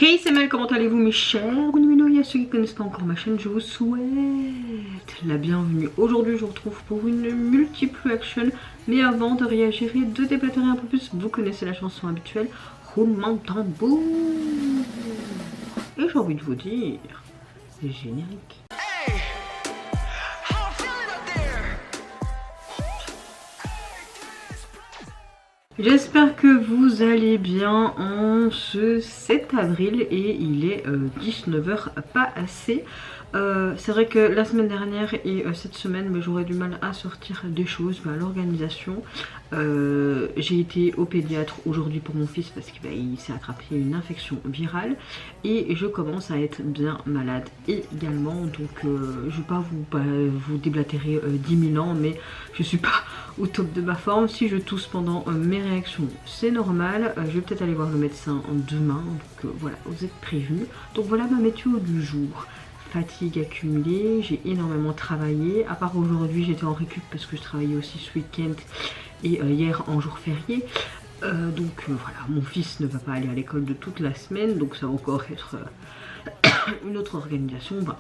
Hey c'est Mel, comment allez-vous mes chers Bonimino, et à ceux qui ne connaissent pas encore ma chaîne, je vous souhaite la bienvenue. Aujourd'hui je vous retrouve pour une multiple action, mais avant de réagir et de déblatérer un peu plus, vous connaissez la chanson habituelle, roulement de tambour. Et j'ai envie de vous dire, générique. J'espère que vous allez bien en ce 7 avril et il est 19h pas assez. C'est vrai que la semaine dernière et cette semaine j'aurais du mal à sortir des choses à l'organisation. J'ai été au pédiatre aujourd'hui pour mon fils parce qu'il s'est attrapé une infection virale et je commence à être bien malade également, donc je ne vais pas vous déblatérer 10 000 ans, mais je suis pas au top de ma forme. Si je tousse pendant mes réactions, c'est normal. Je vais peut-être aller voir le médecin demain, donc voilà, vous êtes prévenus. Donc voilà ma météo du jour. Fatigue accumulée, j'ai énormément travaillé, à part aujourd'hui j'étais en récup parce que je travaillais aussi ce week-end et hier en jour férié. Voilà, mon fils ne va pas aller à l'école de toute la semaine, donc ça va encore être une autre organisation. Enfin,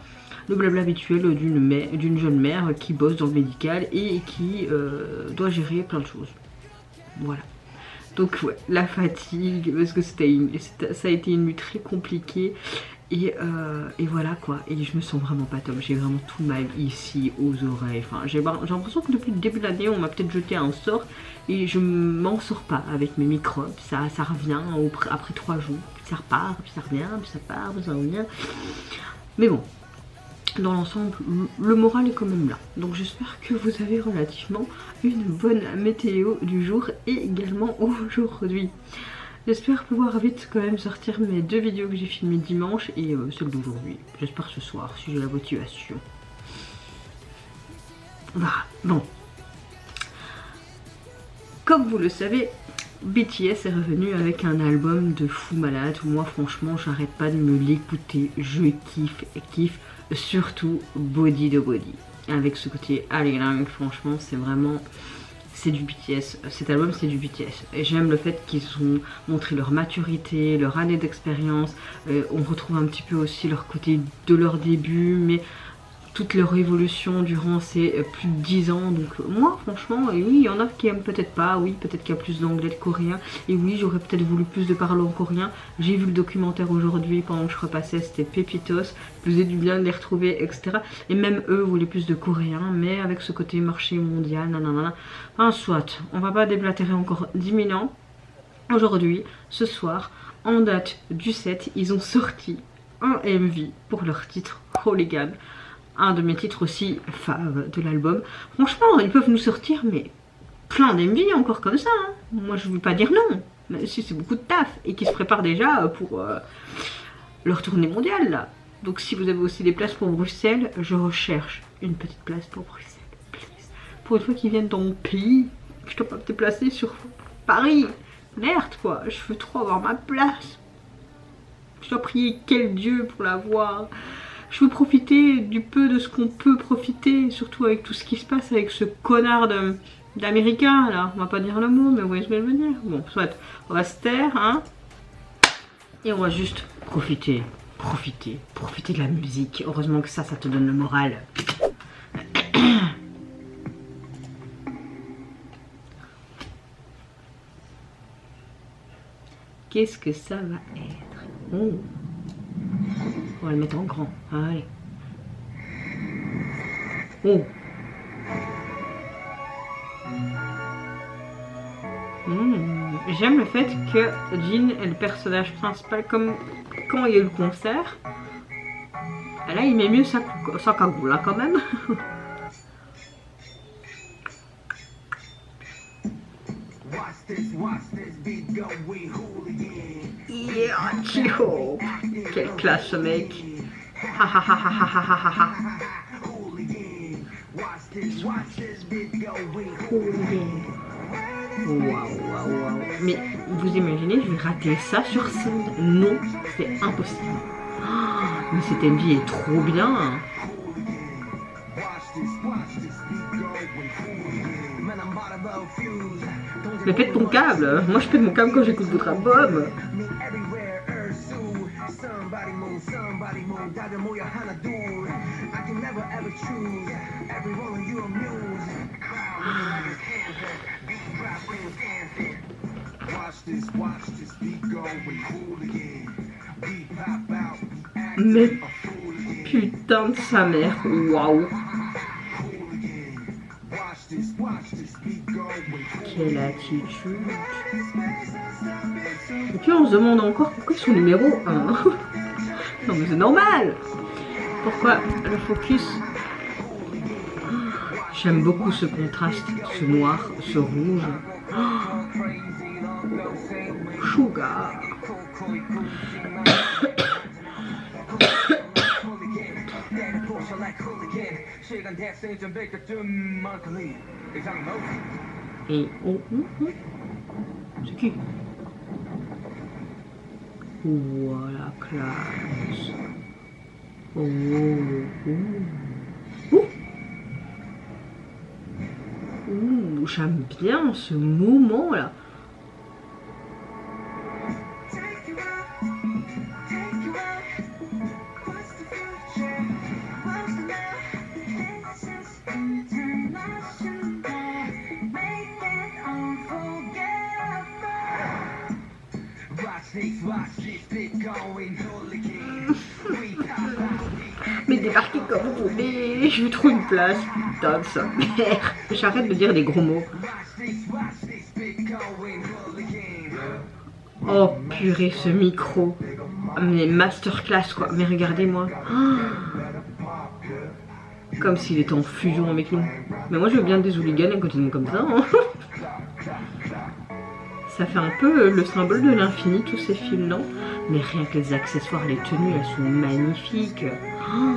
le blabla habituel d'une jeune mère qui bosse dans le médical et qui doit gérer plein de choses. Voilà. Donc ouais, la fatigue, parce que ça a été une nuit très compliquée. Et voilà quoi, et je me sens vraiment pas top, j'ai vraiment tout mal ici, aux oreilles, enfin j'ai l'impression que depuis le début de l'année on m'a peut-être jeté un sort et je m'en sors pas avec mes microbes, ça revient après 3 jours, puis ça repart, puis ça revient, puis ça part, puis ça revient, mais bon, dans l'ensemble le moral est quand même là, donc j'espère que vous avez relativement une bonne météo du jour et également aujourd'hui. J'espère pouvoir vite quand même sortir mes 2 vidéos que j'ai filmées dimanche et celle d'aujourd'hui. J'espère ce soir si j'ai la motivation. Voilà, bon. Comme vous le savez, BTS est revenu avec un album de fou malade. Moi franchement j'arrête pas de me l'écouter. Je kiffe, surtout Body de Body. Avec ce côté allégring, franchement c'est vraiment... c'est du BTS, cet album c'est du BTS. Et j'aime le fait qu'ils ont montré leur maturité, leur année d'expérience. On retrouve un petit peu aussi leur côté de leur début, mais toute leur évolution durant ces plus de 10 ans. Donc moi franchement, et oui il y en a qui aiment peut-être pas, oui peut-être qu'il y a plus d'anglais de coréen, et oui j'aurais peut-être voulu plus de parler en coréen. J'ai vu le documentaire aujourd'hui pendant que je repassais, c'était pépitos, faisait du bien de les retrouver etc. Et même eux voulaient plus de coréen, mais avec ce côté marché mondial, nanana. Enfin soit, on va pas déblatérer encore 10 000 ans. Aujourd'hui, ce soir, en date du 7, ils ont sorti un MV pour leur titre Hooligan. Un de mes titres aussi fave de l'album. Franchement, ils peuvent nous sortir mais plein d'MV encore comme ça. Hein. Moi, je ne veux pas dire non. Mais si c'est beaucoup de taf et qu'ils se préparent déjà pour leur tournée mondiale là. Donc si vous avez aussi des places pour Bruxelles, je recherche une petite place pour Bruxelles. Please. Pour une fois qu'ils viennent dans mon pays, je dois pas me déplacer sur Paris. Merde quoi, je veux trop avoir ma place. Je dois prier quel dieu pour l'avoir. Je veux profiter du peu de ce qu'on peut profiter, surtout avec tout ce qui se passe avec ce connard d'américain là. On va pas dire le mot, mais vous voyez ce que je veux dire. Bon, soit on va se taire, hein. Et on va juste profiter de la musique. Heureusement que ça te donne le moral. Qu'est-ce que ça va être? Oh. On va le mettre en grand. Allez. Oh. J'aime le fait que Jin est le personnage principal, comme quand il y a eu le concert. Et là, il met mieux sa cagoule, là, quand même. Yeah, Chiho. Quelle classe ce mec. Ha ha ha ha ha ha ha ha. Waouh. Mais vous imaginez, je vais rater ça sur scène? Non, c'est impossible. Oh, mais cette MV est trop bien. Mais pète ton câble. Moi je pète mon câble quand j'écoute votre album. Mais putain de sa mère, waouh. Quelle attitude. Et puis on se demande encore pourquoi ils sont numéro 1. Non mais c'est normal. Pourquoi le focus? J'aime beaucoup ce contraste, ce noir, ce rouge. Sugar. Et c'est qui? Voilà, classe. Oh. J'aime bien ce moment là. Mais débarquez comme vous voulez, je trouve une place, putain de sa mère. J'arrête de dire des gros mots. Oh purée, ce micro. Mais masterclass quoi, mais regardez-moi. Comme s'il était en fusion avec nous. Mais moi je veux bien des hooligans et continuer comme ça. Hein. Ça fait un peu le symbole de l'infini, tous ces films, non? Mais rien que les accessoires, les tenues, elles sont magnifiques. Oh.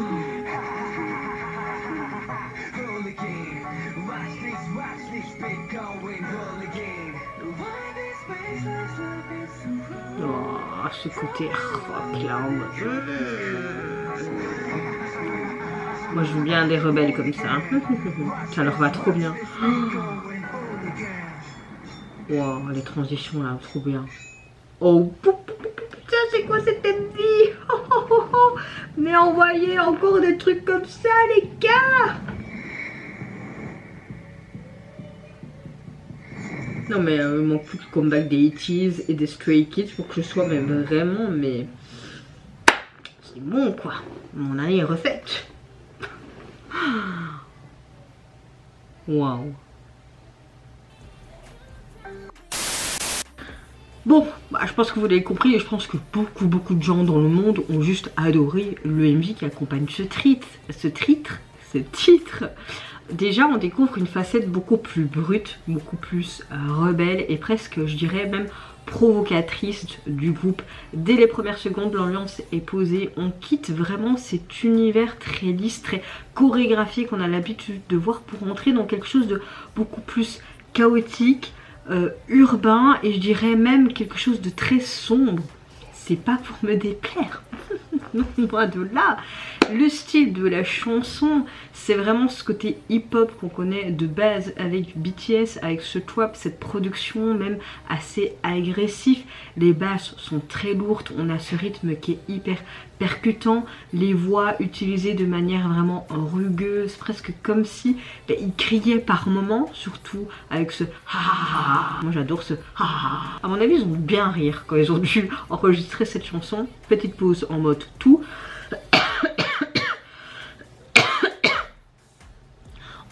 Oh, ce côté rock là en mode... Moi je veux bien des rebelles comme ça. Ça leur va trop bien. Wow, les transitions là, trop bien. Oh, putain, c'est quoi cette vie? Mais envoyez encore des trucs comme ça, les gars. Non mais il manque plus que le comeback des 80s et des Stray Kids pour que je sois mais vraiment, mais... C'est bon quoi, mon année est refaite. Waouh. Bon, bah, je pense que vous l'avez compris et je pense que beaucoup de gens dans le monde ont juste adoré le MV qui accompagne ce titre. Déjà, on découvre une facette beaucoup plus brute, beaucoup plus rebelle et presque, je dirais même provocatrice du groupe. Dès les premières secondes, l'ambiance est posée. On quitte vraiment cet univers très lisse, très chorégraphié qu'on a l'habitude de voir pour entrer dans quelque chose de beaucoup plus chaotique, urbain et je dirais même quelque chose de très sombre. C'est pas pour me déplaire. Non, loin de là. Le style de la chanson, c'est vraiment ce côté hip-hop qu'on connaît de base avec BTS, avec ce trap, cette production même assez agressif. Les basses sont très lourdes, on a ce rythme qui est hyper percutant, les voix utilisées de manière vraiment rugueuse, presque comme si ils criaient par moments, surtout avec ce ha ha ha. Moi j'adore ce ha ha ha. À mon avis ils ont bien rire quand ils ont dû enregistrer cette chanson. Petite pause en mode tout.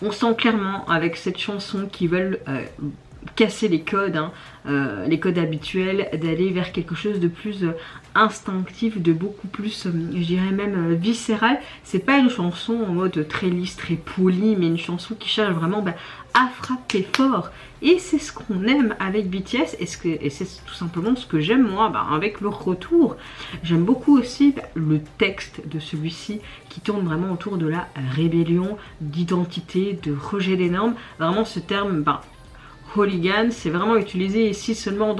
On sent clairement avec cette chanson qu'ils veulent casser les codes, les codes habituels, d'aller vers quelque chose de plus instinctif, de beaucoup plus, je dirais même viscéral. C'est pas une chanson en mode très lisse, très polie, mais une chanson qui cherche vraiment à frapper fort. Et c'est ce qu'on aime avec BTS et c'est tout simplement ce que j'aime moi avec leur retour. J'aime beaucoup aussi le texte de celui-ci qui tourne vraiment autour de la rébellion, d'identité, de rejet des normes. Vraiment ce terme hooligan, c'est vraiment utilisé ici seulement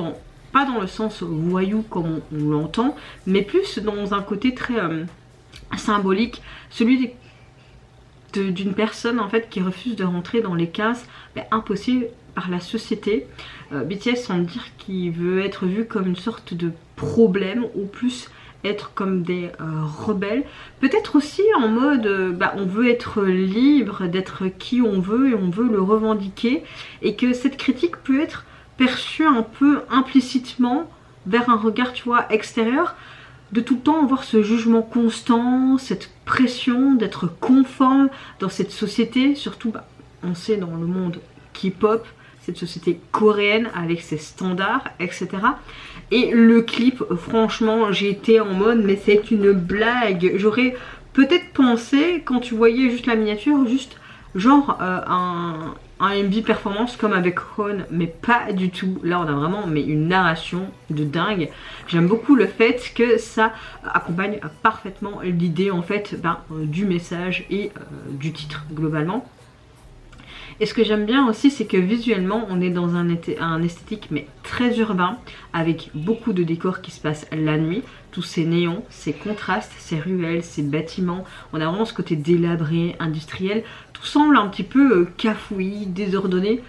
pas dans le sens voyou comme on l'entend, mais plus dans un côté très symbolique, celui d'une personne en fait qui refuse de rentrer dans les cases impossibles par la société. BTS semble dire qu'il veut être vu comme une sorte de problème ou plus être comme des rebelles, peut-être aussi en mode on veut être libre d'être qui on veut et on veut le revendiquer, et que cette critique peut être perçue un peu implicitement vers un regard, tu vois, extérieur, de tout le temps avoir ce jugement constant, cette pression d'être conforme dans cette société, surtout on sait dans le monde K-pop, cette société coréenne avec ses standards, etc. Et le clip, franchement, j'ai été en mode, mais c'est une blague. J'aurais peut-être pensé, quand tu voyais juste la miniature, juste genre un MV performance comme avec Ron, mais pas du tout. Là, on a vraiment une narration de dingue. J'aime beaucoup le fait que ça accompagne parfaitement l'idée en fait du message et du titre globalement. Et ce que j'aime bien aussi, c'est que visuellement on est dans un esthétique mais très urbain, avec beaucoup de décors qui se passent la nuit, tous ces néons, ces contrastes, ces ruelles, ces bâtiments. On a vraiment ce côté délabré, industriel. Tout semble un petit peu cafouillis, désordonné.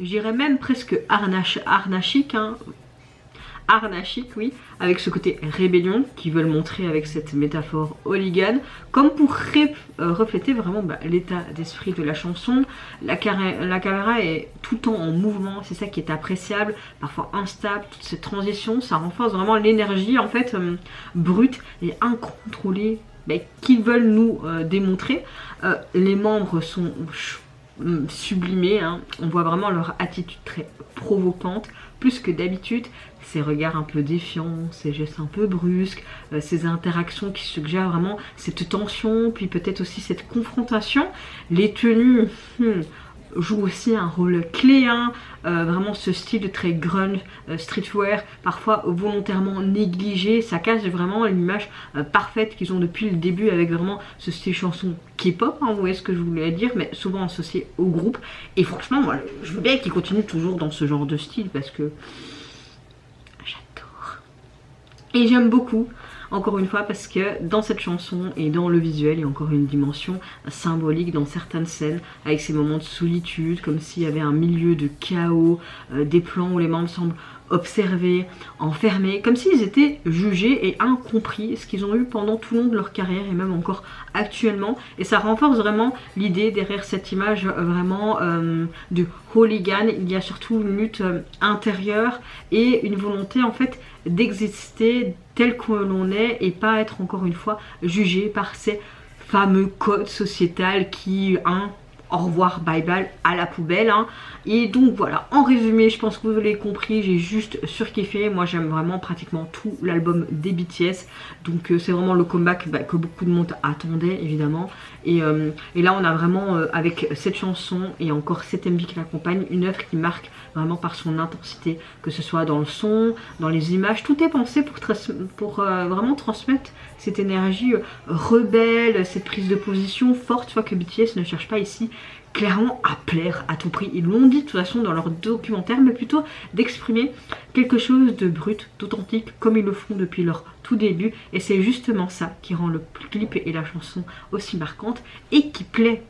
J'irais même presque arnachique, hein. Arnachique, oui, avec ce côté rébellion qu'ils veulent montrer avec cette métaphore hooligan, comme pour refléter vraiment l'état d'esprit de la chanson. La caméra est tout le temps en mouvement, c'est ça qui est appréciable, parfois instable, toutes ces transitions, ça renforce vraiment l'énergie en fait brute et incontrôlée qu'ils veulent nous démontrer. Les membres sont sublimés, hein. On voit vraiment leur attitude très provocante, plus que d'habitude, ces regards un peu défiants, ces gestes un peu brusques, ces interactions qui suggèrent vraiment cette tension, puis peut-être aussi cette confrontation. Les tenues jouent aussi un rôle clé, hein. Vraiment ce style très grunge, streetwear, parfois volontairement négligé, ça casse vraiment l'image parfaite qu'ils ont depuis le début avec vraiment ce style chanson K-pop, hein, vous voyez ce que je voulais dire, mais souvent associé au groupe. Et franchement, moi je veux bien qu'ils continuent toujours dans ce genre de style parce que j'adore. Et j'aime beaucoup, encore une fois, parce que dans cette chanson et dans le visuel, il y a encore une dimension symbolique dans certaines scènes, avec ces moments de solitude, comme s'il y avait un milieu de chaos, des plans où les membres semblent observés, enfermés, comme s'ils étaient jugés et incompris, ce qu'ils ont eu pendant tout le long de leur carrière et même encore actuellement. Et ça renforce vraiment l'idée derrière cette image vraiment de hooligan. Il y a surtout une lutte intérieure et une volonté en fait d'exister tel que l'on est et pas être encore une fois jugé par ces fameux codes sociétals qui, au revoir, bye bye, à la poubelle, hein. Et donc voilà, en résumé, je pense que vous l'avez compris, j'ai juste surkiffé. Moi j'aime vraiment pratiquement tout l'album des BTS, donc c'est vraiment le comeback que beaucoup de monde attendait évidemment. Et là on a vraiment avec cette chanson et encore cet MV qui l'accompagne, une œuvre qui marque vraiment par son intensité, que ce soit dans le son, dans les images, tout est pensé pour vraiment transmettre cette énergie rebelle, cette prise de position forte, soit que BTS ne cherche pas ici clairement à plaire à tout prix. Ils l'ont dit de toute façon dans leur documentaire, mais plutôt d'exprimer quelque chose de brut, d'authentique, comme ils le font depuis leur tout début. Et c'est justement ça qui rend le clip et la chanson aussi marquantes et qui plaît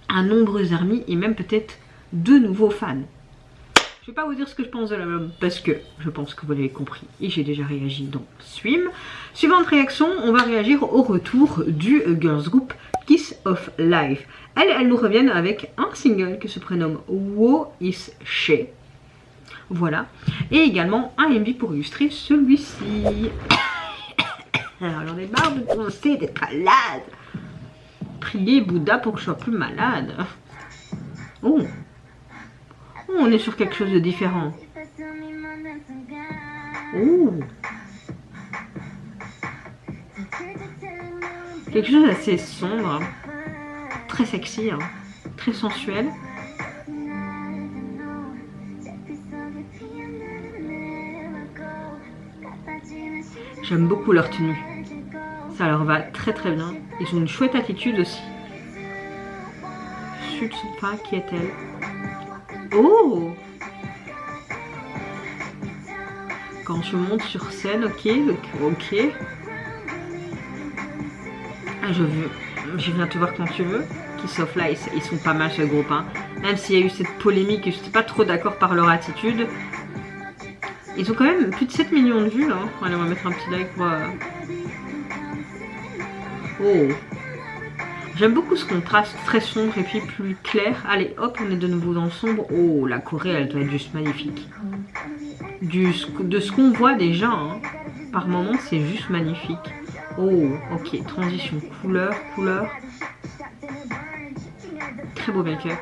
à nombreux amis et même peut-être de nouveaux fans. Je vais pas vous dire ce que je pense de l'album parce que je pense que vous l'avez compris et j'ai déjà réagi dans Swim. Suivante réaction, on va réagir au retour du girls group Kiss of Life. Elles nous reviennent avec un single qui se prénomme Wo Is She. Voilà. Et également un MV pour illustrer celui-ci. Alors j'en ai marre de penser d'être malade. Priez Bouddha pour que je sois plus malade. Oh, on est sur quelque chose de différent. Oh, quelque chose d'assez sombre, très sexy, hein, très sensuel. J'aime beaucoup leur tenue. Ça leur va très très bien. Ils ont une chouette attitude aussi. Chut, pas qui est-elle? Oh! Quand je monte sur scène, ok. Ah, je viens te voir quand tu veux. Kiss of Life, ils sont pas mal ce groupe, hein. Même s'il y a eu cette polémique et je n'étais pas trop d'accord par leur attitude. Ils ont quand même plus de 7 millions de vues là. Allez, on va mettre un petit like pour... Oh. J'aime beaucoup ce contraste très sombre et puis plus clair. Allez, hop, on est de nouveau dans le sombre. Oh, la Corée, elle doit être juste magnifique. De ce qu'on voit déjà, hein, par moment, c'est juste magnifique. Oh, ok, transition, couleur. Très beau make-up.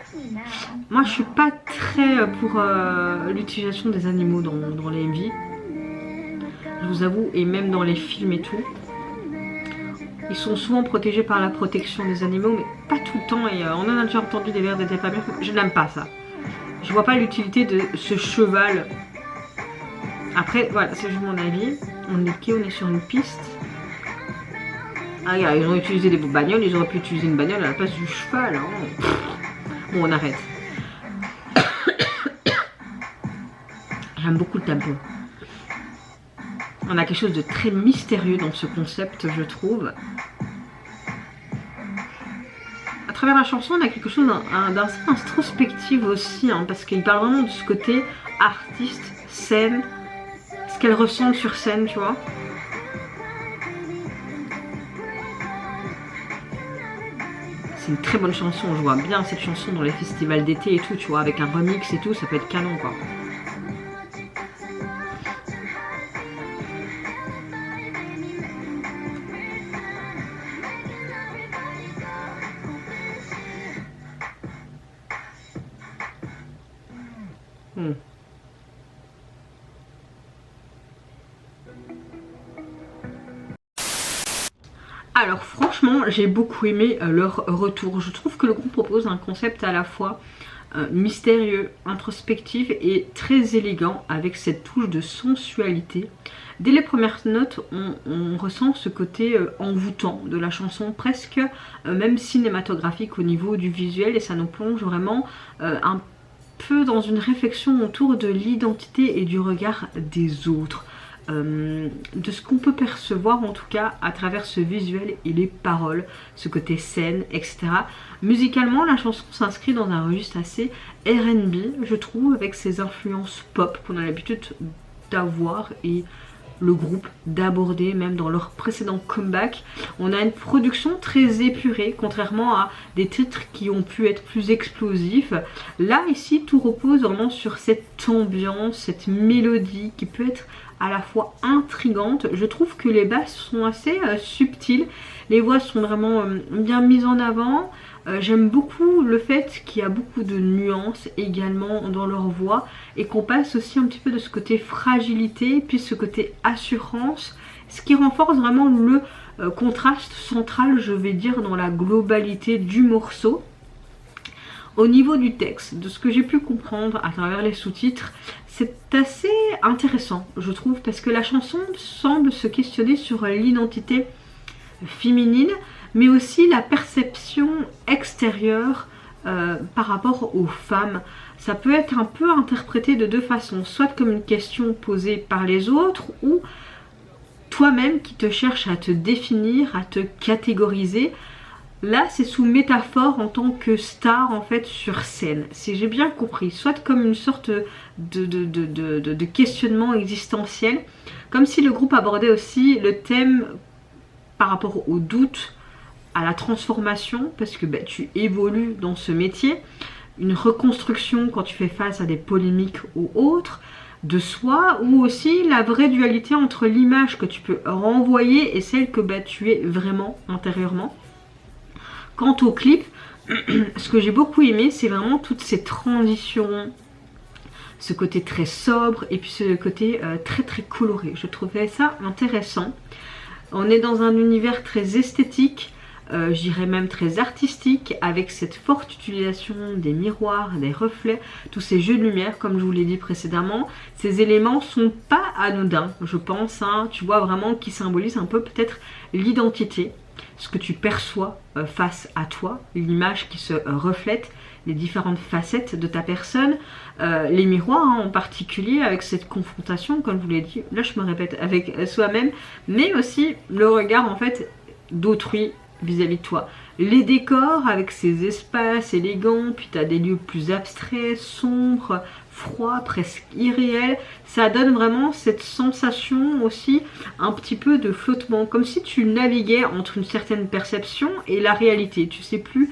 Moi, je suis pas très pour l'utilisation des animaux dans les MV. Je vous avoue, et même dans les films et tout. Ils sont souvent protégés par la protection des animaux, mais pas tout le temps. Et on en a déjà entendu des verres d'été pas bien. Je n'aime pas ça. Je vois pas l'utilité de ce cheval. Après, voilà, c'est juste mon avis. On est sur une piste. Ah, regarde, ils ont utilisé des bagnoles. Ils auraient pu utiliser une bagnole à la place du cheval. Hein. Bon, on arrête. J'aime beaucoup le tempo. On a quelque chose de très mystérieux dans ce concept, je trouve. À travers la chanson, on a quelque chose d'assez introspectif aussi, hein, parce qu'il parle vraiment de ce côté artiste, scène, ce qu'elle ressent sur scène, tu vois. C'est une très bonne chanson, je vois bien cette chanson dans les festivals d'été et tout, tu vois, avec un remix et tout, ça peut être canon, quoi. Alors franchement, j'ai beaucoup aimé leur retour. Je trouve que le groupe propose un concept à la fois mystérieux, introspectif et très élégant avec cette touche de sensualité. Dès les premières notes, on ressent ce côté envoûtant de la chanson, presque même cinématographique au niveau du visuel, et ça nous plonge vraiment un peu dans une réflexion autour de l'identité et du regard des autres. De ce qu'on peut percevoir en tout cas à travers ce visuel et les paroles, ce côté scène, etc. Musicalement, la chanson s'inscrit dans un registre assez R&B, je trouve, avec ses influences pop qu'on a l'habitude d'avoir et le groupe d'aborder même dans leur précédent comeback. On a une production très épurée, contrairement à des titres qui ont pu être plus explosifs. Là, ici, tout repose vraiment sur cette ambiance, cette mélodie qui peut être à la fois intrigante. Je trouve que les basses sont assez subtiles, les voix sont vraiment bien mises en avant. J'aime beaucoup le fait qu'il y a beaucoup de nuances également dans leur voix et qu'on passe aussi un petit peu de ce côté fragilité puis ce côté assurance, ce qui renforce vraiment le contraste central, je vais dire, dans la globalité du morceau. Au niveau du texte, de ce que j'ai pu comprendre à travers les sous-titres, c'est assez intéressant, je trouve, parce que la chanson semble se questionner sur l'identité féminine, mais aussi la perception extérieure par rapport aux femmes. Ça peut être un peu interprété de deux façons, soit comme une question posée par les autres, ou toi-même qui te cherches à te définir, à te catégoriser. Là, c'est sous métaphore en tant que star en fait sur scène, si j'ai bien compris, soit comme une sorte de questionnement existentiel, comme si le groupe abordait aussi le thème par rapport au doute, à la transformation, parce que tu évolues dans ce métier, une reconstruction quand tu fais face à des polémiques ou autres, de soi, ou aussi la vraie dualité entre l'image que tu peux renvoyer et celle que tu es vraiment intérieurement. Quant au clip, ce que j'ai beaucoup aimé, c'est vraiment toutes ces transitions, ce côté très sobre et puis ce côté très très coloré. Je trouvais ça intéressant. On est dans un univers très esthétique, je dirais même très artistique, avec cette forte utilisation des miroirs, des reflets, tous ces jeux de lumière comme je vous l'ai dit précédemment. Ces éléments sont pas anodins, je pense, hein, tu vois vraiment, qui symbolisent un peu peut-être l'identité, ce que tu perçois face à toi, l'image qui se reflète, les différentes facettes de ta personne, les miroirs hein, en particulier, avec cette confrontation, comme je vous l'ai dit, là je me répète, avec soi-même, mais aussi le regard en fait d'autrui vis-à-vis de toi. Les décors avec ces espaces élégants, puis tu as des lieux plus abstraits, sombres, froid, presque irréel. Ça donne vraiment cette sensation aussi un petit peu de flottement, comme si tu naviguais entre une certaine perception et la réalité. Tu sais plus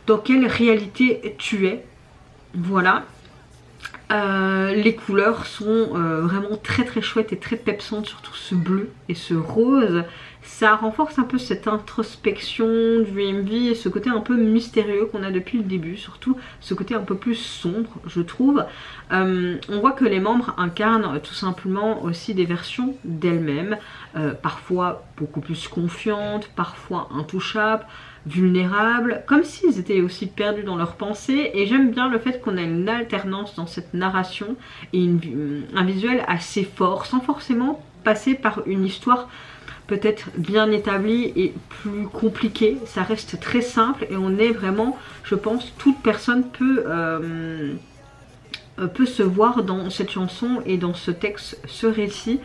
dans quelle réalité tu es. Voilà. Les couleurs sont vraiment très très chouettes et très pepsantes, surtout ce bleu et ce rose. Ça renforce un peu cette introspection du MV et ce côté un peu mystérieux qu'on a depuis le début, surtout ce côté un peu plus sombre, je trouve. On voit que les membres incarnent tout simplement aussi des versions d'elles-mêmes, parfois beaucoup plus confiantes, parfois intouchables, vulnérables, comme s'ils étaient aussi perdus dans leurs pensées. Et j'aime bien le fait qu'on a une alternance dans cette narration et un visuel assez fort, sans forcément passer par une histoire peut-être bien établie et plus compliquée. Ça reste très simple et on est vraiment, je pense, toute personne peut se voir dans cette chanson et dans ce texte, ce récit.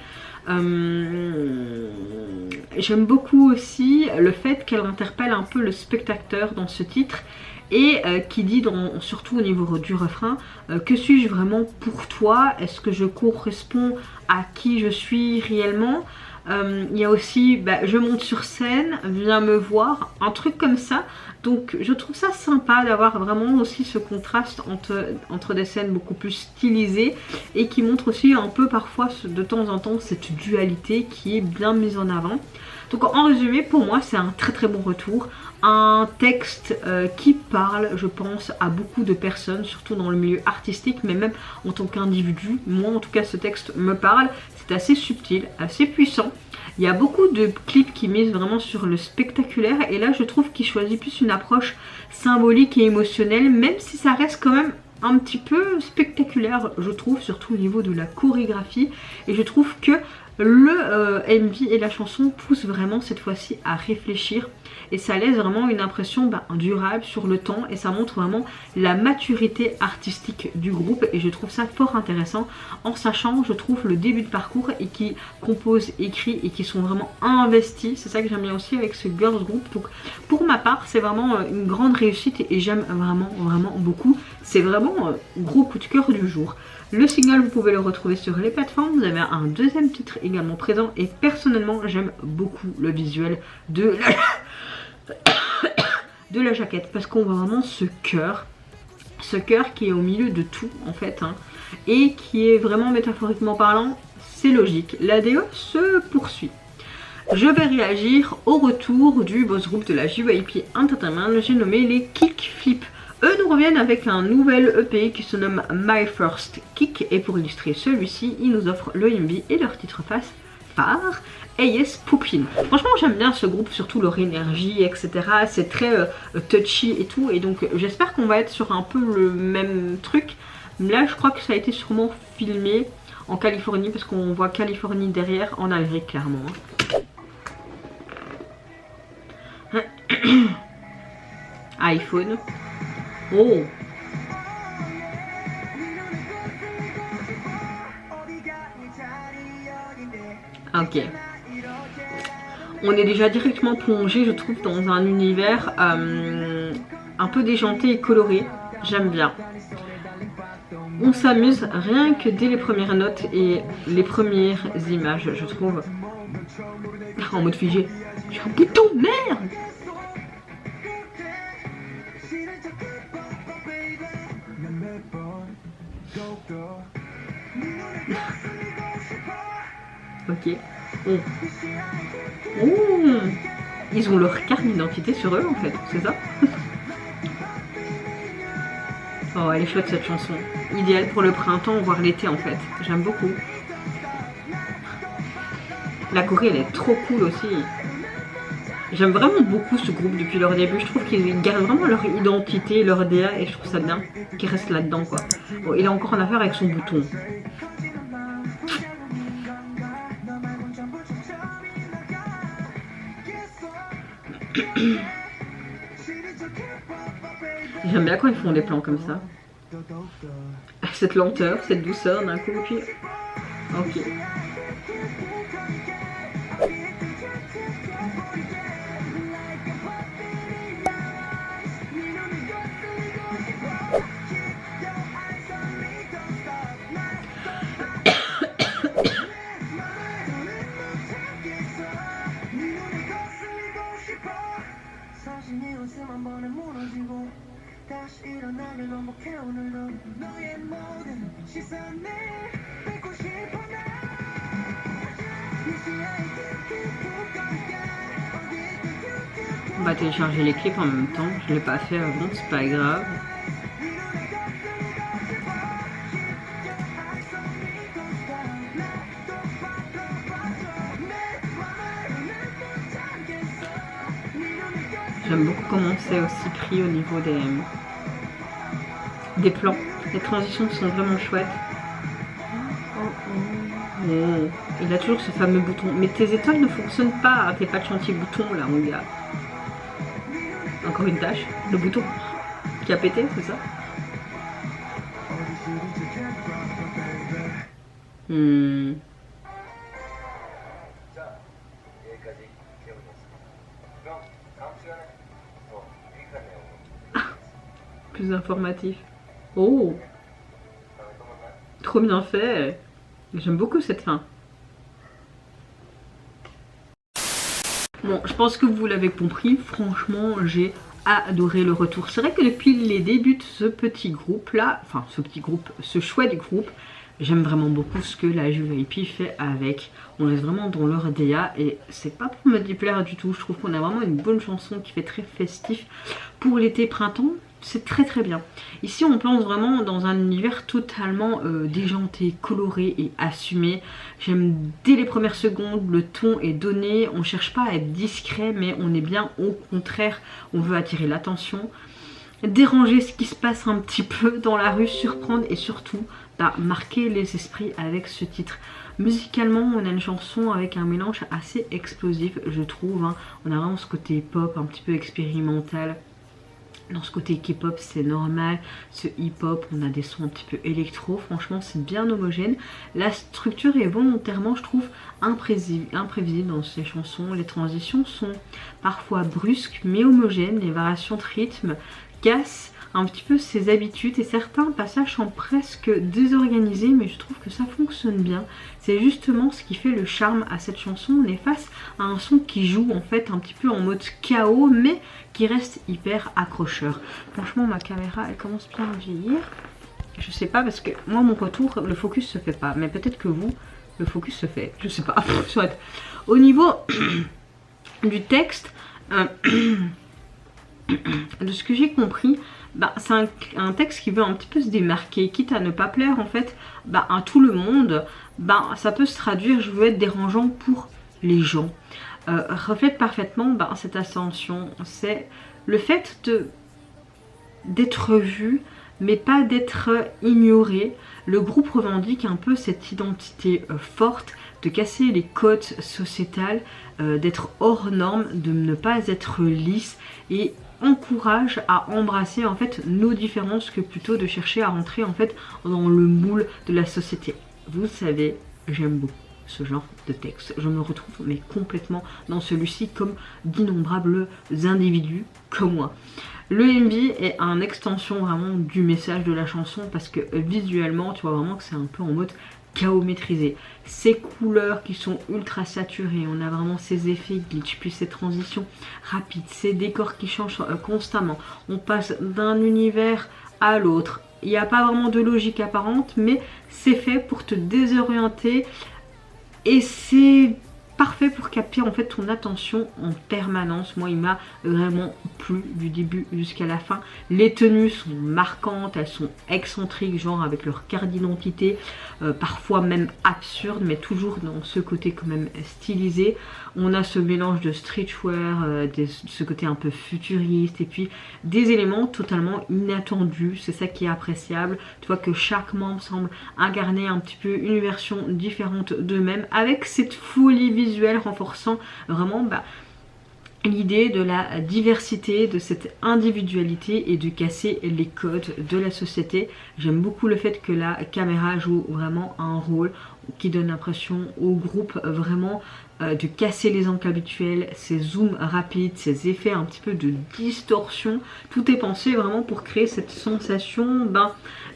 J'aime beaucoup aussi le fait qu'elle interpelle un peu le spectateur dans ce titre et qui dit surtout au niveau du refrain, que suis-je vraiment pour toi? Est-ce que je corresponds à qui je suis réellement? Il y a aussi je monte sur scène, viens me voir, un truc comme ça. Donc je trouve ça sympa d'avoir vraiment aussi ce contraste entre des scènes beaucoup plus stylisées et qui montrent aussi un peu parfois de temps en temps cette dualité qui est bien mise en avant. Donc en résumé, pour moi c'est un très très bon retour, un texte qui parle, je pense, à beaucoup de personnes, surtout dans le milieu artistique, mais même en tant qu'individu. Moi en tout cas ce texte me parle, c'est assez subtil, assez puissant. Il y a beaucoup de clips qui misent vraiment sur le spectaculaire et là je trouve qu'il choisit plus une approche symbolique et émotionnelle, même si ça reste quand même un petit peu spectaculaire, je trouve, surtout au niveau de la chorégraphie. Et je trouve que le MV et la chanson poussent vraiment cette fois-ci à réfléchir et ça laisse vraiment une impression durable sur le temps et ça montre vraiment la maturité artistique du groupe et je trouve ça fort intéressant en sachant, je trouve, le début de parcours et qui composent, écrits et qui sont vraiment investis. C'est ça que j'aime bien aussi avec ce girls group. Donc pour ma part c'est vraiment une grande réussite et j'aime vraiment beaucoup. C'est vraiment gros coup de cœur du jour. Le single, vous pouvez le retrouver sur les plateformes. Vous avez un deuxième titre également présent. Et personnellement, j'aime beaucoup le visuel de la jaquette. Parce qu'on voit vraiment ce cœur. Ce cœur qui est au milieu de tout, en fait. Et qui est vraiment, métaphoriquement parlant, c'est logique. La DE se poursuit. Je vais réagir au retour du boss group de la JYP Entertainment. J'ai nommé les Kick Flip. Eux nous reviennent avec un nouvel EP qui se nomme My First Kick et pour illustrer celui-ci, ils nous offrent le MV et leur titre phare, AS Poupine. Franchement j'aime bien ce groupe, surtout leur énergie, etc. C'est très touchy et tout et donc j'espère qu'on va être sur un peu le même truc. Là je crois que ça a été sûrement filmé en Californie parce qu'on voit Californie derrière, en Amérique clairement. iPhone. Oh! Ok. On est déjà directement plongé, je trouve, dans un univers un peu déjanté et coloré. J'aime bien. On s'amuse rien que dès les premières notes et les premières images, je trouve. En mode figé. J'ai un bouton, merde! Ok. Oh. Oh. Ils ont leur carte d'identité sur eux en fait, c'est ça? Oh, elle est chouette cette chanson. Idéale pour le printemps, voire l'été en fait. J'aime beaucoup. La Corée elle est trop cool aussi. J'aime vraiment beaucoup ce groupe depuis leur début. Je trouve qu'ils gardent vraiment leur identité, leur DA et je trouve ça bien qu'ils restent là-dedans quoi. Bon, il a encore en affaire avec son bouton. J'aime bien quand ils font des plans comme ça. Cette lenteur, cette douceur d'un coup. Puis... ok. On va télécharger les clips en même temps, je l'ai pas fait avant, c'est pas grave. J'aime beaucoup comment c'est aussi pris au niveau des plans. Les transitions sont vraiment chouettes. Oh. Il a toujours ce fameux bouton. Mais tes étoiles ne fonctionnent pas, hein, tes pas de chantier bouton là, mon gars. Encore une tâche. Le bouton qui a pété, c'est ça? Plus informatif. Oh, trop bien fait. J'aime beaucoup cette fin. Bon, je pense que vous l'avez compris, franchement, j'ai adoré le retour. C'est vrai que depuis les débuts de ce petit groupe là, enfin ce chouette groupe, j'aime vraiment beaucoup ce que la JYP fait avec. On reste vraiment dans leur DA et c'est pas pour me déplaire du tout. Je trouve qu'on a vraiment une bonne chanson qui fait très festif pour l'été-printemps. C'est très très bien. Ici on plonge vraiment dans un univers totalement déjanté, coloré et assumé. J'aime dès les premières secondes, le ton est donné. On cherche pas à être discret mais on est bien au contraire. On veut attirer l'attention, déranger ce qui se passe un petit peu dans la rue, surprendre et surtout marquer les esprits avec ce titre. Musicalement on a une chanson avec un mélange assez explosif je trouve, hein. On a vraiment ce côté pop un petit peu expérimental. Dans ce côté K-pop c'est normal, ce hip-hop on a des sons un petit peu électro, franchement c'est bien homogène. La structure est volontairement je trouve imprévisible dans ces chansons, les transitions sont parfois brusques mais homogènes, les variations de rythme cassent un petit peu ses habitudes et certains passages sont presque désorganisés mais je trouve que ça fonctionne bien. C'est justement ce qui fait le charme à cette chanson. On est face à un son qui joue en fait un petit peu en mode chaos mais qui reste hyper accrocheur. Franchement ma caméra elle commence bien à vieillir. Je sais pas parce que moi mon retour le focus se fait pas mais peut-être que vous le focus se fait. Je sais pas. Soit. Au niveau du texte de ce que j'ai compris, c'est un texte qui veut un petit peu se démarquer, quitte à ne pas plaire en fait à tout le monde. Ça peut se traduire, je veux être dérangeant pour les gens. Reflète parfaitement cette ascension, c'est le fait d'être vu mais pas d'être ignoré. Le groupe revendique un peu cette identité forte, de casser les codes sociétales, d'être hors norme, de ne pas être lisse et encourage à embrasser en fait nos différences que plutôt de chercher à rentrer en fait dans le moule de la société. Vous savez, j'aime beaucoup ce genre de texte. Je me retrouve mais complètement dans celui-ci comme d'innombrables individus comme moi. Le MV est une extension vraiment du message de la chanson parce que visuellement tu vois vraiment que c'est un peu en mode chaos maîtrisé. Ces couleurs qui sont ultra saturées, on a vraiment ces effets glitch, puis ces transitions rapides, ces décors qui changent constamment. On passe d'un univers à l'autre. Il n'y a pas vraiment de logique apparente, mais c'est fait pour te désorienter et c'est parfait pour capter en fait ton attention en permanence. Moi il m'a vraiment plu du début jusqu'à la fin. Les tenues sont marquantes, elles sont excentriques, genre avec leur carte d'identité, parfois même absurde mais toujours dans ce côté quand même stylisé. On a ce mélange de streetwear, ce côté un peu futuriste et puis des éléments totalement inattendus. C'est ça qui est appréciable. Tu vois que chaque membre semble incarner un petit peu une version différente d'eux-mêmes avec cette folie visuelle renforçant vraiment l'idée de la diversité, de cette individualité et de casser les codes de la société. J'aime beaucoup le fait que la caméra joue vraiment un rôle qui donne l'impression au groupe vraiment de casser les angles habituels, ces zooms rapides, ces effets un petit peu de distorsion. Tout est pensé vraiment pour créer cette sensation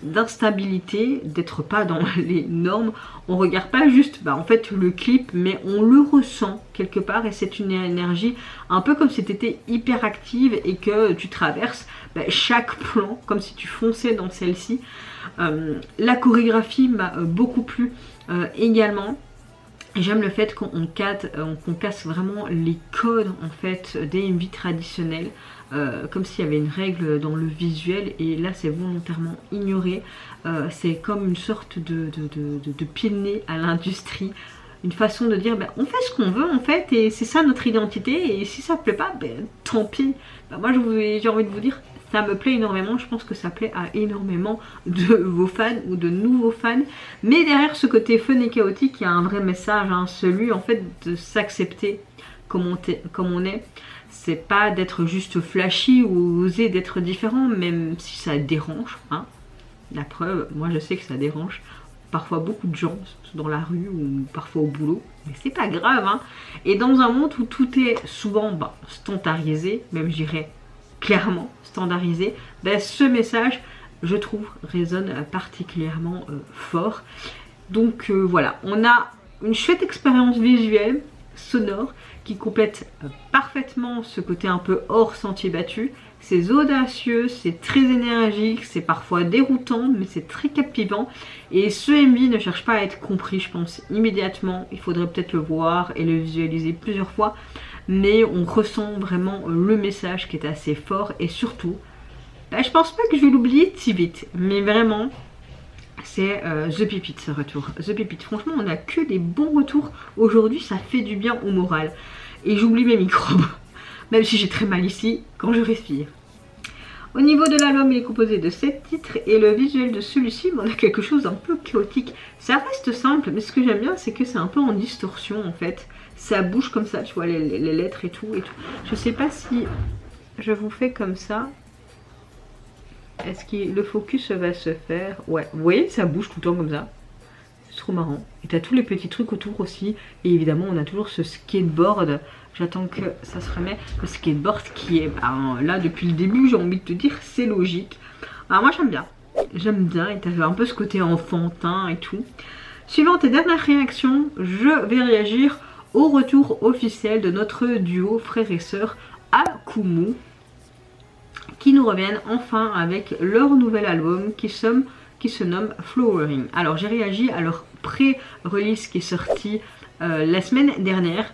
d'instabilité, d'être pas dans les normes. On regarde pas juste en fait le clip, mais on le ressent quelque part et c'est une énergie un peu comme si tu étais hyper active et que tu traverses chaque plan comme si tu fonçais dans celle-ci. La chorégraphie m'a beaucoup plu également. J'aime le fait qu'on casse vraiment les codes en fait des MV traditionnels, comme s'il y avait une règle dans le visuel et là c'est volontairement ignoré. C'est comme une sorte de pied de nez à l'industrie, une façon de dire on fait ce qu'on veut en fait et c'est ça notre identité et si ça plaît pas tant pis. Moi j'ai envie de vous dire ça me plaît énormément, je pense que ça plaît à énormément de vos fans ou de nouveaux fans. Mais derrière ce côté fun et chaotique, il y a un vrai message, celui en fait de s'accepter comme on est. C'est pas d'être juste flashy ou oser d'être différent, même si ça dérange. La preuve, moi je sais que ça dérange parfois beaucoup de gens dans la rue ou parfois au boulot, mais c'est pas grave. Et dans un monde où tout est souvent standardisé, même je dirais clairement standardisé, ce message je trouve résonne particulièrement fort. Donc voilà, on a une chouette expérience visuelle, sonore, qui complète parfaitement ce côté un peu hors sentier battu. C'est audacieux, c'est très énergique, c'est parfois déroutant, mais c'est très captivant. Et ce MV ne cherche pas à être compris, je pense, immédiatement. Il faudrait peut-être le voir et le visualiser plusieurs fois. Mais on ressent vraiment le message qui est assez fort. Et surtout, je pense pas que je vais l'oublier si vite. Mais vraiment, c'est The Pipit ce retour. The Pipit, franchement, on a que des bons retours. Aujourd'hui, ça fait du bien au moral. Et j'oublie mes microbes. Même si j'ai très mal ici quand je respire. Au niveau de l'album, il est composé de 7 titres et le visuel de celui-ci, on a quelque chose d'un peu chaotique. Ça reste simple, mais ce que j'aime bien, c'est que c'est un peu en distorsion en fait. Ça bouge comme ça, tu vois, les lettres et tout. Je sais pas si je vous fais comme ça. Est-ce que le focus va se faire? Ouais, vous voyez, ça bouge tout le temps comme ça. C'est trop marrant. Et t'as tous les petits trucs autour aussi. Et évidemment, on a toujours ce skateboard. J'attends que ça se remet. Le skateboard qui est là depuis le début, j'ai envie de te dire, c'est logique. Alors moi j'aime bien. J'aime bien. Et t'avais un peu ce côté enfantin et tout. Suivant tes dernières réactions, je vais réagir au retour officiel de notre duo frère et sœur Akumu, qui nous reviennent enfin avec leur nouvel album qui se nomme Flowering. Alors j'ai réagi à leur pré-release qui est sorti la semaine dernière.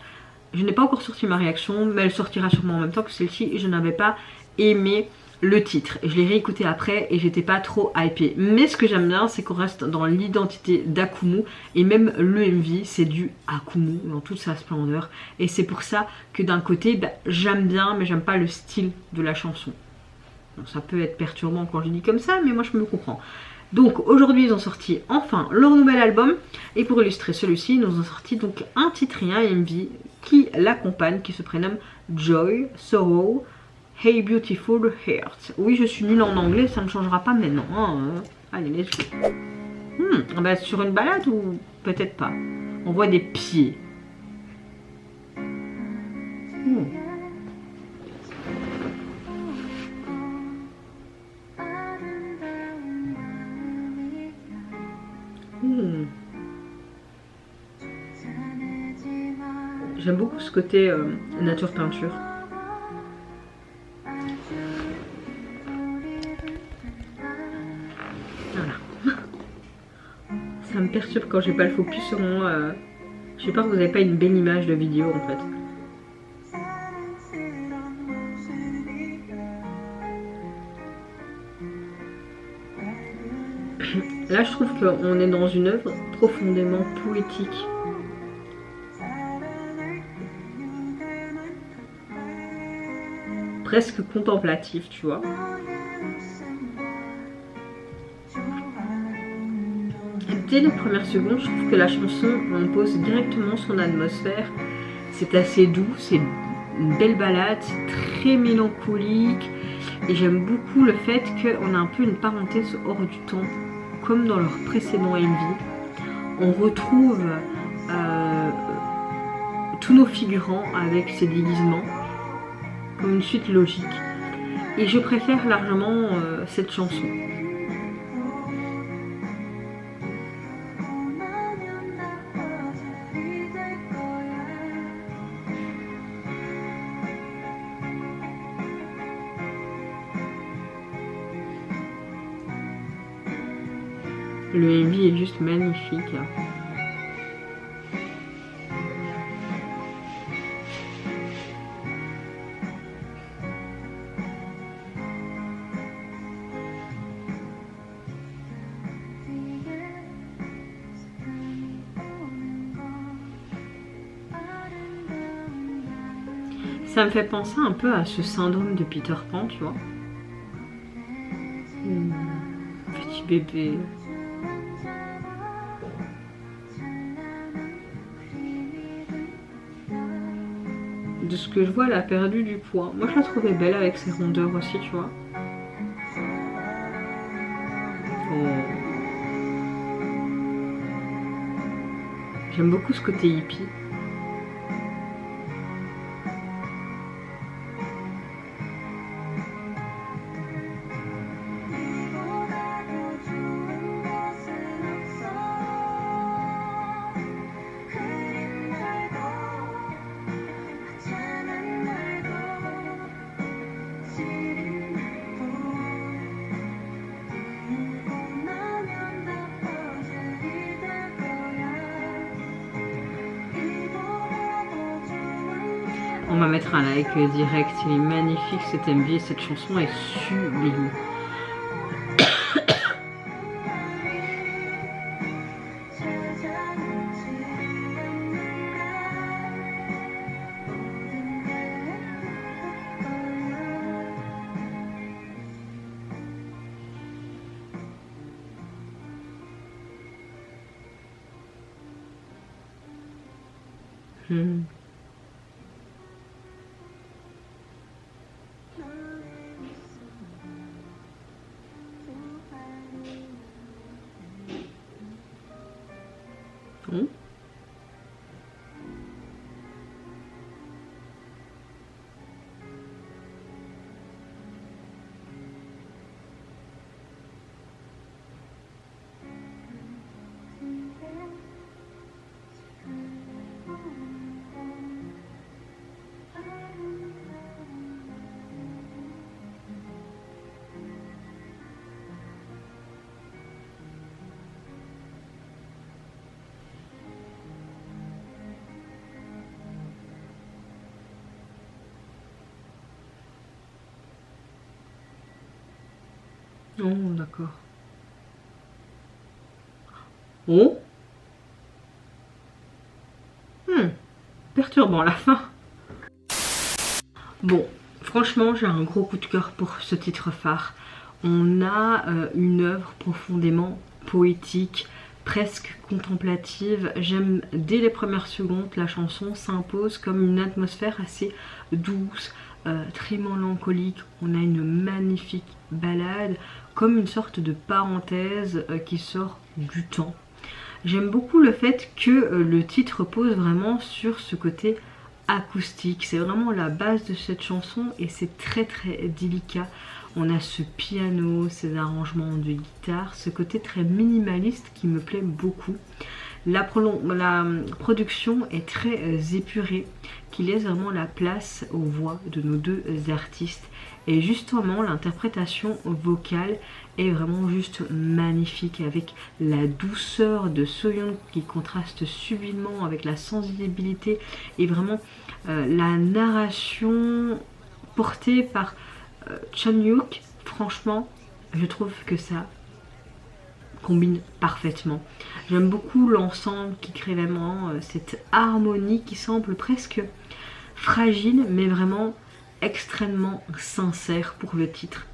Je n'ai pas encore sorti ma réaction, mais elle sortira sûrement en même temps que celle-ci. Je n'avais pas aimé le titre. Je l'ai réécouté après et j'étais pas trop hypée. Mais ce que j'aime bien, c'est qu'on reste dans l'identité d'Akumu. Et même le MV, c'est du Akumu dans toute sa splendeur. Et c'est pour ça que d'un côté, j'aime bien, mais j'aime pas le style de la chanson. Bon, ça peut être perturbant quand je dis comme ça, mais moi je me comprends. Donc aujourd'hui ils ont sorti enfin leur nouvel album. Et pour illustrer celui-ci, ils nous ont sorti donc un titre et un MV qui l'accompagne, qui se prénomme Joy, Sorrow, Hey Beautiful Heart. Oui, je suis nulle en anglais, ça ne changera pas maintenant. Allez, let's go. Sur une balade ou peut-être pas. On voit des pieds. J'aime beaucoup ce côté nature peinture. Voilà. Ça me perturbe quand j'ai pas le focus sur moi. Je sais pas que vous n'avez pas une belle image de vidéo en fait. Là je trouve qu'on est dans une œuvre profondément poétique. Presque contemplatif, tu vois. Et dès les premières secondes, je trouve que la chanson impose directement son atmosphère. C'est assez doux, c'est une belle balade, c'est très mélancolique. Et j'aime beaucoup le fait qu'on a un peu une parenthèse hors du temps, comme dans leur précédent MV. On retrouve tous nos figurants avec ces déguisements, comme une suite logique. Et je préfère largement cette chanson. Le MV est juste magnifique. Ça me fait penser un peu à ce syndrome de Peter Pan, tu vois. Petit bébé. De ce que je vois, elle a perdu du poids. Moi, je la trouvais belle avec ses rondeurs aussi, tu vois. Oh. J'aime beaucoup ce côté hippie. On va mettre un like direct, il est magnifique cet MV, cette chanson est sublime. Oh, d'accord. Oh. Perturbant la fin. Bon, franchement, j'ai un gros coup de cœur pour ce titre phare. On a une œuvre profondément poétique, presque contemplative. J'aime dès les premières secondes, la chanson s'impose comme une atmosphère assez douce, très mélancolique. On a une magnifique ballade, comme une sorte de parenthèse qui sort du temps. J'aime beaucoup le fait que le titre pose vraiment sur ce côté acoustique. C'est vraiment la base de cette chanson et c'est très délicat. On a ce piano, ces arrangements de guitare, ce côté très minimaliste qui me plaît beaucoup. La production est très épurée, qui laisse vraiment la place aux voix de nos deux artistes. Et justement, l'interprétation vocale est vraiment juste magnifique, avec la douceur de Soyeon qui contraste sublimement avec la sensibilité et vraiment la narration portée par Chan-Hyuk. Franchement, je trouve que ça combine parfaitement. J'aime beaucoup l'ensemble qui crée vraiment cette harmonie qui semble presque fragile mais vraiment extrêmement sincère pour le titre.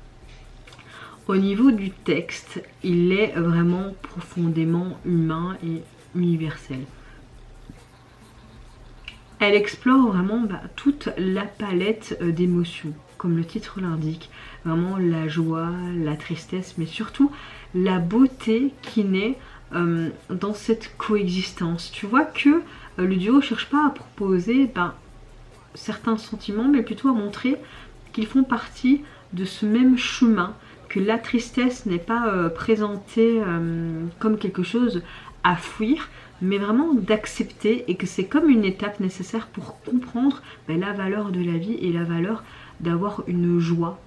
Au niveau du texte, il est vraiment profondément humain et universel. Elle explore vraiment toute la palette d'émotions, comme le titre l'indique, vraiment la joie, la tristesse, mais surtout la beauté qui naît dans cette coexistence. Tu vois que le duo cherche pas à proposer certains sentiments, mais plutôt à montrer qu'ils font partie de ce même chemin, que la tristesse n'est pas présentée comme quelque chose à fuir, mais vraiment d'accepter, et que c'est comme une étape nécessaire pour comprendre la valeur de la vie et la valeur d'avoir une joie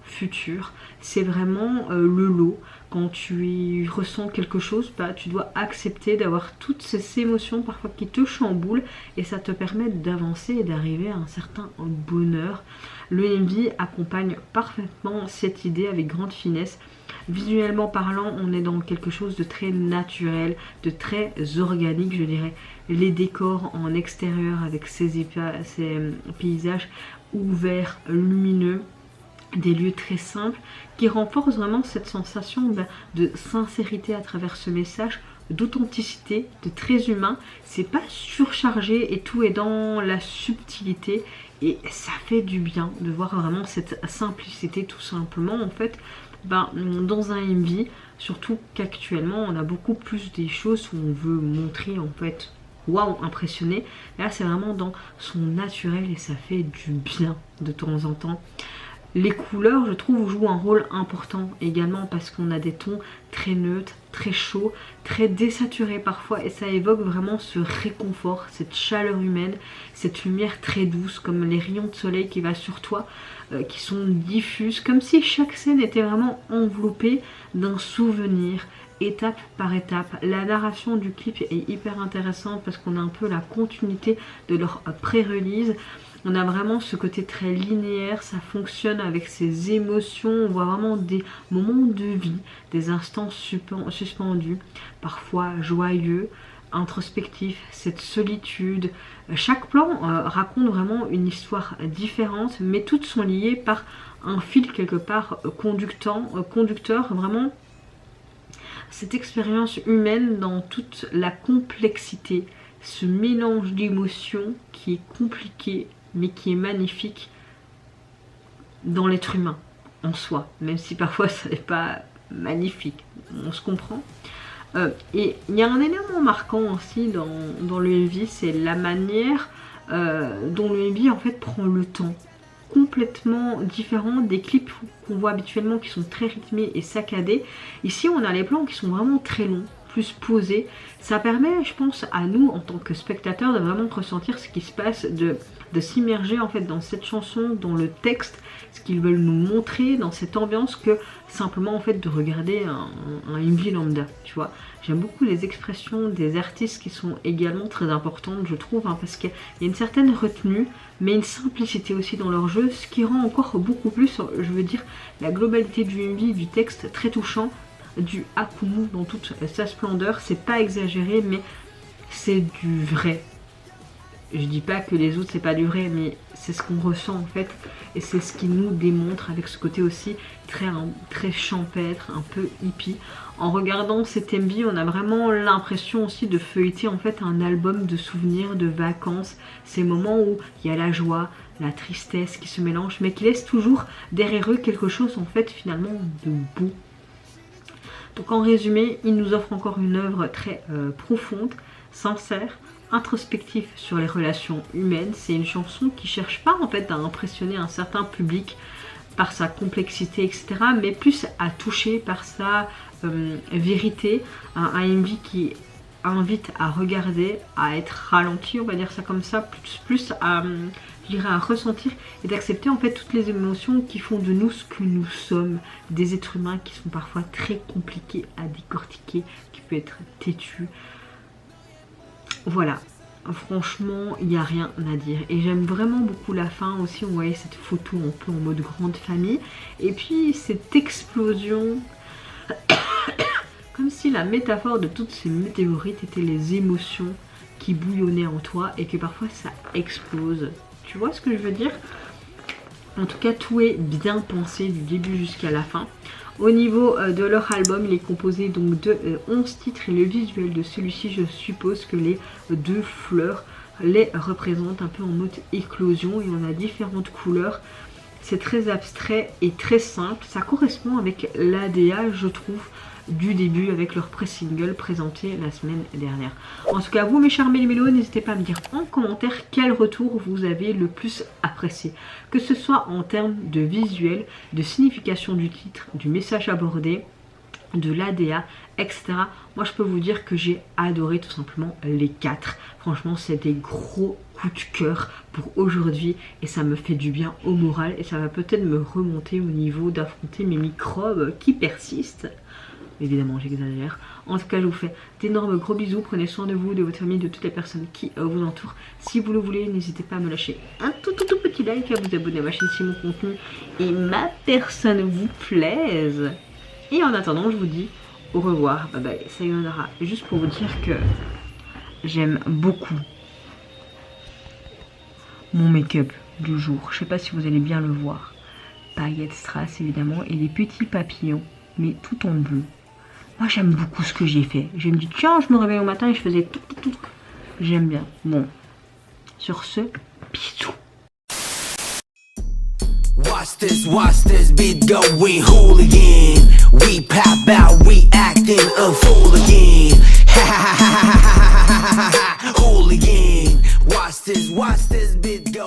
future. C'est vraiment le lot. Quand tu ressens quelque chose, tu dois accepter d'avoir toutes ces émotions parfois qui te chamboulent, et ça te permet d'avancer et d'arriver à un certain bonheur. Le MV accompagne parfaitement cette idée avec grande finesse. Visuellement parlant, on est dans quelque chose de très naturel, de très organique, je dirais. Les décors en extérieur avec ces paysages ouverts, lumineux, des lieux très simples qui renforcent vraiment cette sensation de sincérité à travers ce message, d'authenticité, de très humain. C'est pas surchargé et tout est dans la subtilité, et ça fait du bien de voir vraiment cette simplicité tout simplement en fait dans un MV, surtout qu'actuellement on a beaucoup plus des choses où on veut montrer en fait waouh, impressionné. Là c'est vraiment dans son naturel et ça fait du bien de temps en temps. Les couleurs, je trouve, jouent un rôle important également parce qu'on a des tons très neutres, très chauds, très désaturés parfois, et ça évoque vraiment ce réconfort, cette chaleur humaine, cette lumière très douce comme les rayons de soleil qui va sur toi, qui sont diffuses, comme si chaque scène était vraiment enveloppée d'un souvenir, étape par étape. La narration du clip est hyper intéressante parce qu'on a un peu la continuité de leur pré-release. On a vraiment ce côté très linéaire, ça fonctionne avec ses émotions, on voit vraiment des moments de vie, des instants suspendus, parfois joyeux, introspectifs, cette solitude. Chaque plan raconte vraiment une histoire différente, mais toutes sont liées par un fil quelque part conducteur, vraiment cette expérience humaine dans toute la complexité, ce mélange d'émotions qui est compliqué, mais qui est magnifique dans l'être humain en soi, même si parfois ça n'est pas magnifique, on se comprend. Et il y a un élément marquant aussi dans le MV, c'est la manière dont le MV en fait prend le temps, complètement différent des clips qu'on voit habituellement qui sont très rythmés et saccadés. Ici on a les plans qui sont vraiment très longs, plus posés. Ça permet, je pense, à nous en tant que spectateurs de vraiment ressentir ce qui se passe, de s'immerger en fait dans cette chanson, dans le texte, ce qu'ils veulent nous montrer, dans cette ambiance, que simplement en fait de regarder un MV lambda, tu vois. J'aime beaucoup les expressions des artistes qui sont également très importantes, je trouve, parce qu'il y a une certaine retenue, mais une simplicité aussi dans leur jeu, ce qui rend encore beaucoup plus, je veux dire, la globalité du MV, du texte très touchant, du Akumu dans toute sa splendeur. C'est pas exagéré, mais c'est du vrai. Je dis pas que les autres c'est pas du vrai, mais c'est ce qu'on ressent en fait, et c'est ce qui nous démontre avec ce côté aussi très champêtre, un peu hippie. En regardant cet MV, on a vraiment l'impression aussi de feuilleter en fait un album de souvenirs, de vacances, ces moments où il y a la joie, la tristesse qui se mélangent, mais qui laissent toujours derrière eux quelque chose en fait finalement de beau. Donc en résumé, il nous offre encore une œuvre très profonde, sincère, introspective sur les relations humaines. C'est une chanson qui cherche pas en fait à impressionner un certain public par sa complexité, etc., mais plus à toucher par sa vérité. Un MV qui invite à regarder, à être ralenti, on va dire ça comme ça, plus à, je dirais, à ressentir et d'accepter en fait toutes les émotions qui font de nous ce que nous sommes, des êtres humains qui sont parfois très compliqués à décortiquer, qui peut être têtus. Voilà, franchement il n'y a rien à dire, et j'aime vraiment beaucoup la fin aussi. On voyait cette photo un peu en mode grande famille, et puis cette explosion comme si la métaphore de toutes ces météorites étaient les émotions qui bouillonnaient en toi et que parfois ça explose. Tu vois ce que je veux dire? En tout cas, tout est bien pensé du début jusqu'à la fin. Au niveau de leur album, il est composé donc de 11 titres, et le visuel de celui-ci, je suppose que les deux fleurs les représentent un peu en mode éclosion, et on a différentes couleurs. C'est très abstrait et très simple, ça correspond avec l'ADA, je trouve, du début avec leur pré-single présenté la semaine dernière. En tout cas, vous mes chers méli-mélos, n'hésitez pas à me dire en commentaire quel retour vous avez le plus apprécié. Que ce soit en termes de visuel, de signification du titre, du message abordé, de l'ADA, etc. Moi je peux vous dire que j'ai adoré tout simplement les 4. Franchement c'est des gros coups de cœur pour aujourd'hui et ça me fait du bien au moral et ça va peut-être me remonter au niveau d'affronter mes microbes qui persistent. Évidemment j'exagère. En tout cas je vous fais d'énormes gros bisous, prenez soin de vous, de votre famille, de toutes les personnes qui vous entourent. Si vous le voulez, n'hésitez pas à me lâcher un tout petit like, à vous abonner à ma chaîne si mon contenu et ma personne vous plaise. Et en attendant, je vous dis au revoir, bye bye, sayonara. Juste pour vous dire que j'aime beaucoup mon make-up du jour. Je sais pas si vous allez bien le voir. Paillettes strass évidemment et des petits papillons, mais tout en bleu. Moi j'aime beaucoup ce que j'ai fait. Je me dis tiens, je me réveille au matin et je faisais tout. J'aime bien. Bon, sur ce, bisous. Watch this beat going hooligan. We pop out, we acting a fool again. Hooligan. Watch this beat go.